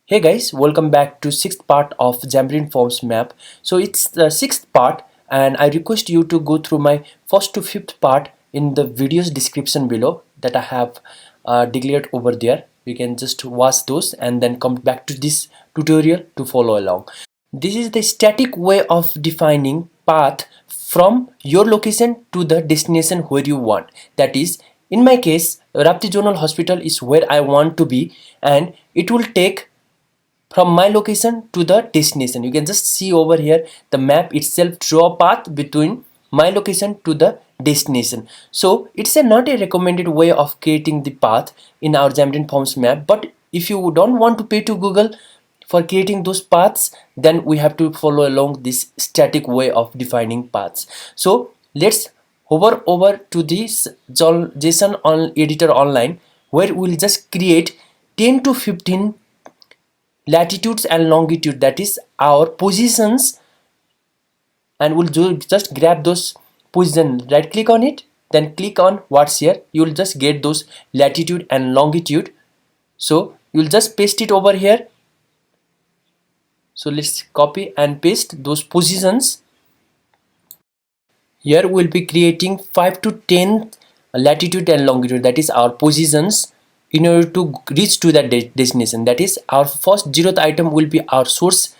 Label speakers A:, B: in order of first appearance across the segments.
A: Hey guys, welcome back to sixth part of Xamarin Forms map. So it's the sixth part and I request you to go through my first to fifth part in the video's description below that I have declared over there. You can just watch those and then come back to this tutorial to follow along. This is the static way of defining path from your location to the destination where you want. That is, in my case, Rapti Zonal Hospital is where I want to be and it will take from my location to the destination. You can just see over here the map itself draw a path between my location to the destination. So it's not a recommended way of creating the path in our Xamarin Forms map, but if you don't want to pay to Google for creating those paths, then we have to follow along this static way of defining paths. So let's hover over to this JSON editor online, where we'll just create 10 to 15 latitudes and longitude, that is our positions, and we'll just grab those position, right click on it, then click on what's here. You'll just get those latitude and longitude, so you'll just paste it over here. So let's copy and paste those positions. Here we'll be creating 5 to 10 latitude and longitude, that is our positions, in order to reach to that destination. That is, our first 0th item will be our source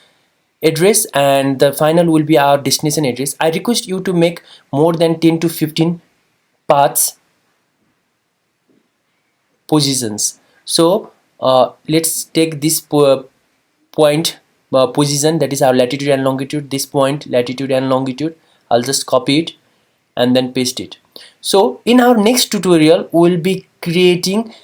A: address and the final will be our destination address. I request you to make more than 10 to 15 paths positions. So let's take this point position, that is our latitude and longitude, this point latitude and longitude. I'll just copy it and then paste it. So in our next tutorial we'll be creating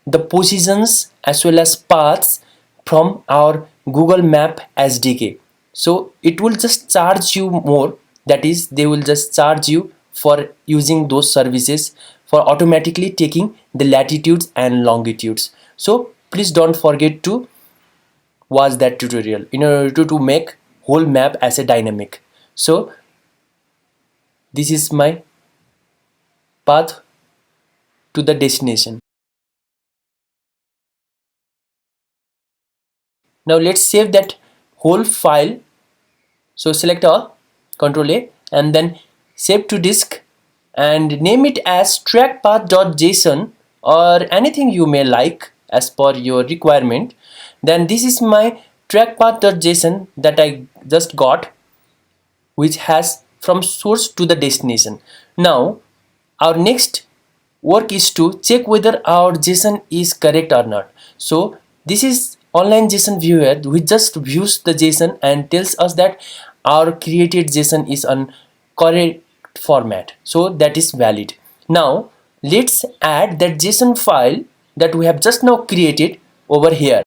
A: the positions as well as paths from our Google Map SDK. So it will just charge you more, that is they will just charge you for using those services for automatically taking the latitudes and longitudes. So please don't forget to watch that tutorial in order to make whole map as a dynamic. So this is my path to the destination. Now let's save that whole file. So select all, Ctrl A, and then save to disk and name it as trackpath.json or anything you may like as per your requirement. Then this is my trackpath.json that I just got, which has from source to the destination. Now our next work is to check whether our JSON is correct or not. So this is online JSON viewer, which just views the JSON and tells us that our created JSON is on correct format, so that is valid. Now let's add that JSON file that we have just now created over here.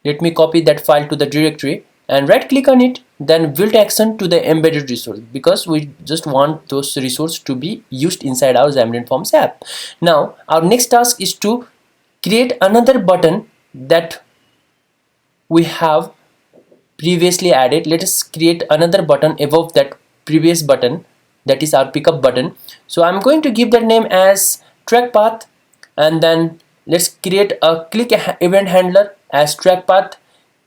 A: Let me copy that file to the directory and right click on it, then build action to the embedded resource, because we just want those resources to be used inside our Xamarin Forms app. Now our next task is to create another button that we have previously added. Let us create another button above that previous button, that is our pickup button. So I'm going to give that name as track path, and then let's create a click event handler as track path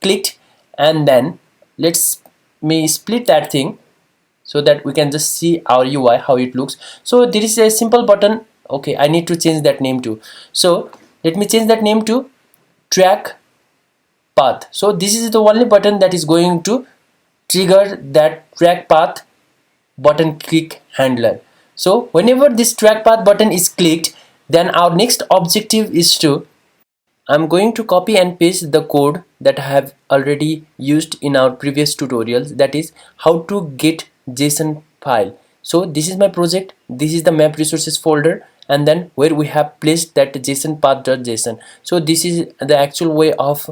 A: clicked, and then let's me split that thing so that we can just see our UI how it looks. So there is a simple button. Okay, I need to change that name too. So let me change that name to track path. So this is the only button that is going to trigger that track path button click handler. So whenever this track path button is clicked, then our next objective is to, I'm going to copy and paste the code that I have already used in our previous tutorials, that is how to get JSON file. So this is my project, this is the map resources folder, and then where we have placed that JSON path.json. So this is the actual way of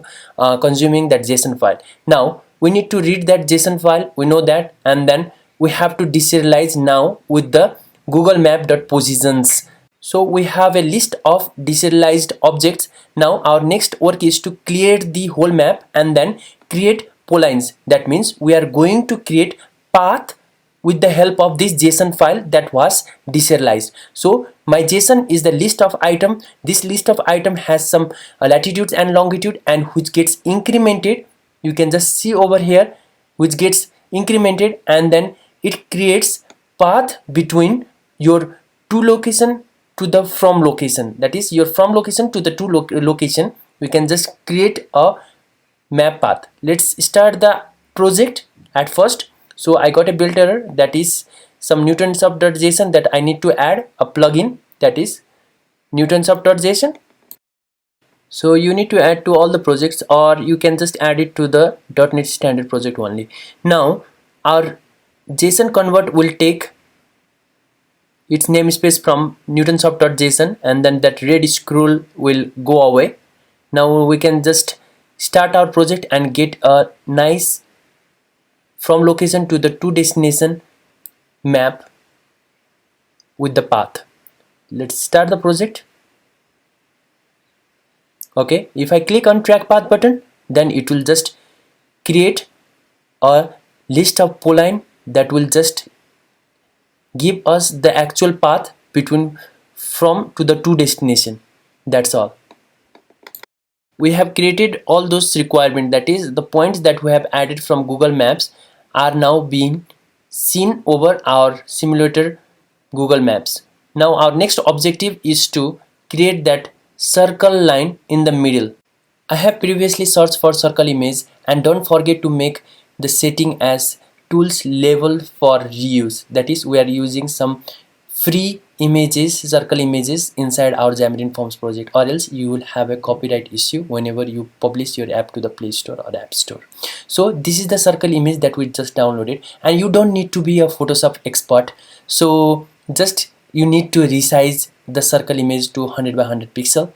A: consuming that JSON file. Now we need to read that JSON file, we know that, and then we have to deserialize now with the Google Map.positions. So we have a list of deserialized objects. Now our next work is to clear the whole map and then create polines. That means we are going to create path with the help of this JSON file that was deserialized. So my JSON is the list of item. This list of item has some latitudes and longitude, and which gets incremented. You can just see over here, which gets incremented, and then it creates path between your to location to the from location. That is your from location to the to location. We can just create a map path. Let's start the project at first. So I got a build error, that is some newtonsoft.json that I need to add a plugin, that is newtonsoft.json. So you need to add to all the projects, or you can just add it to the .NET standard project only. Now our JSON convert will take its namespace from newtonsoft.json, and then that red scroll will go away. Now we can just start our project and get a nice from location to the to destination map with the path. Let's start the project. Okay, if I click on track path button, then it will just create a list of polyline that will just give us the actual path between from to the to destination. That's all. We have created all those requirements, that is the points that we have added from Google Maps are now being seen over our simulator Google Maps. Now our next objective is to create that circle line in the middle. I have previously searched for circle image, and don't forget to make the setting as tools level for reuse. That is, we are using some free images, circle images inside our Xamarin Forms project, or else you will have a copyright issue whenever you publish your app to the Play Store or App Store. So this is the circle image that we just downloaded, and you don't need to be a Photoshop expert. So just you need to resize the circle image to 100 by 100 pixel.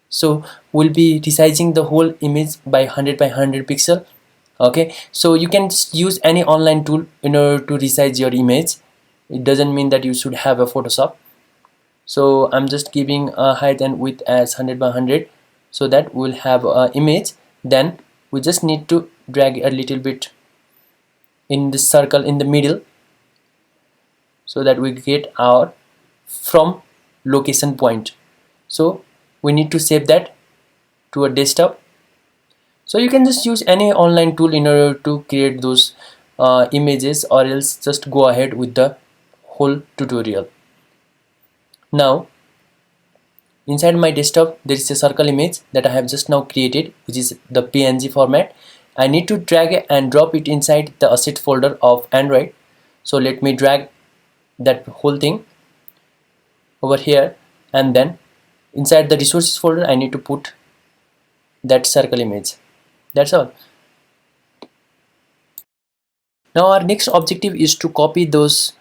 A: So we'll be resizing the whole image by 100 by 100 pixel. Okay, so you can just use any online tool in order to resize your image. It doesn't mean that you should have a Photoshop. So I'm just giving a height and width as 100 by 100 so that we'll have an image. Then we just need to drag a little bit in this circle in the middle so that we get our from location point. So we need to save that to a desktop. So you can just use any online tool in order to create those images, or else just go ahead with the whole tutorial. Now inside my desktop there is a circle image that I have just now created, which is the PNG format. I need to drag and drop it inside the asset folder of Android. So let me drag that whole thing over here, and then inside the resources folder I need to put that circle image. That's all. Now our next objective is to copy those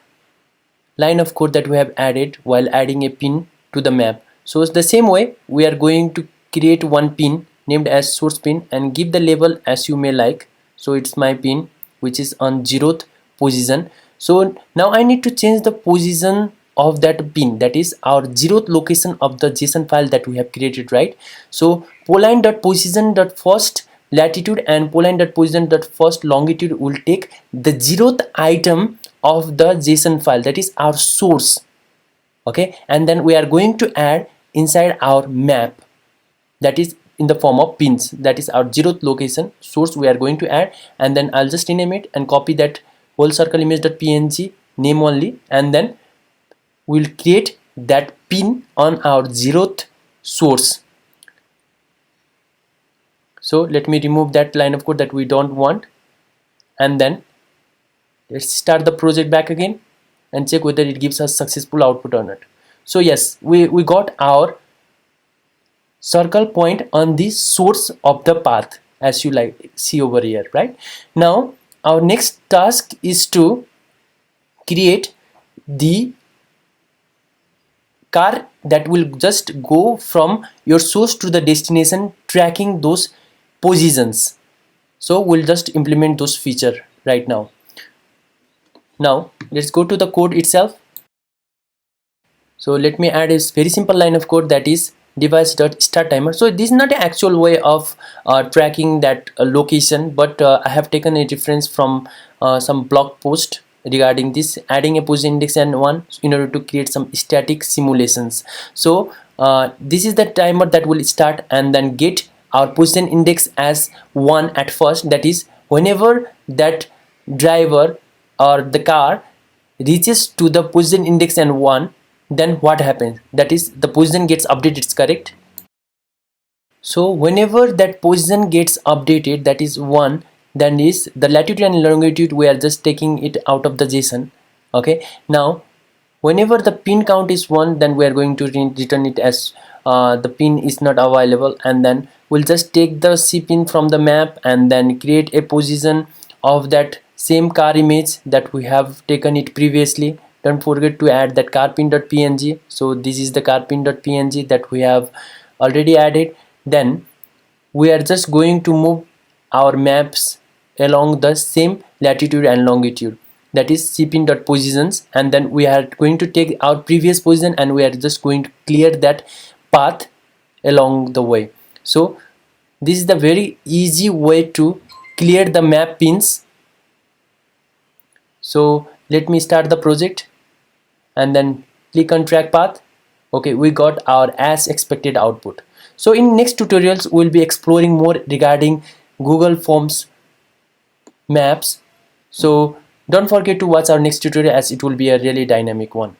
A: line of code that we have added while adding a pin to the map. So it's the same way we are going to create one pin named as source pin and give the label as you may like. So it's my pin which is on 0th position. So now I need to change the position of that pin, that is our 0th location of the JSON file that we have created, right? So poline.position.first latitude and poline.position.first longitude will take the 0th item of the JSON file, that is our source. Okay, and then we are going to add inside our map, that is in the form of pins, that is our 0th location source we are going to add. And then I'll just rename it and copy that whole circle image.png name only, and then we'll create that pin on our 0th source. So let me remove that line of code that we don't want, and then let's start the project back again and check whether it gives us successful output or not. So yes, we got our circle point on the source of the path, as you like see over here, right? Now our next task is to create the car that will just go from your source to the destination, tracking those positions. So we'll just implement those feature right now. Now let's go to the code itself. So let me add a very simple line of code, that is device.startTimer. So this is not an actual way of tracking that location, but I have taken a reference from some blog post regarding this, adding a position index and 1 in order to create some static simulations. So this is the timer that will start and then get our position index as 1 at first. That is, whenever that driver or the car reaches to the position index and 1, then what happens? That is, the position gets updated. It's correct. So whenever that position gets updated, that is 1, then is the latitude and longitude, we are just taking it out of the JSON. Okay, now whenever the pin count is 1, then we are going to return it as the pin is not available, and then we'll just take the C pin from the map and then create a position of that same car image that we have taken it previously. Don't forget to add that carpin.png. So this is the carpin.png that we have already added. Then we are just going to move our maps along the same latitude and longitude, that is cpin.positions, and then we are going to take our previous position and we are just going to clear that path along the way. So this is the very easy way to clear the map pins. So let me start the project and then click on track path. Okay, we got our as expected output. So in next tutorials we'll be exploring more regarding Google Forms maps. So don't forget to watch our next tutorial, as it will be a really dynamic one.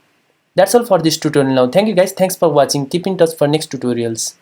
A: That's all for this tutorial now. Thank you guys. Thanks for watching. Keep in touch for next tutorials.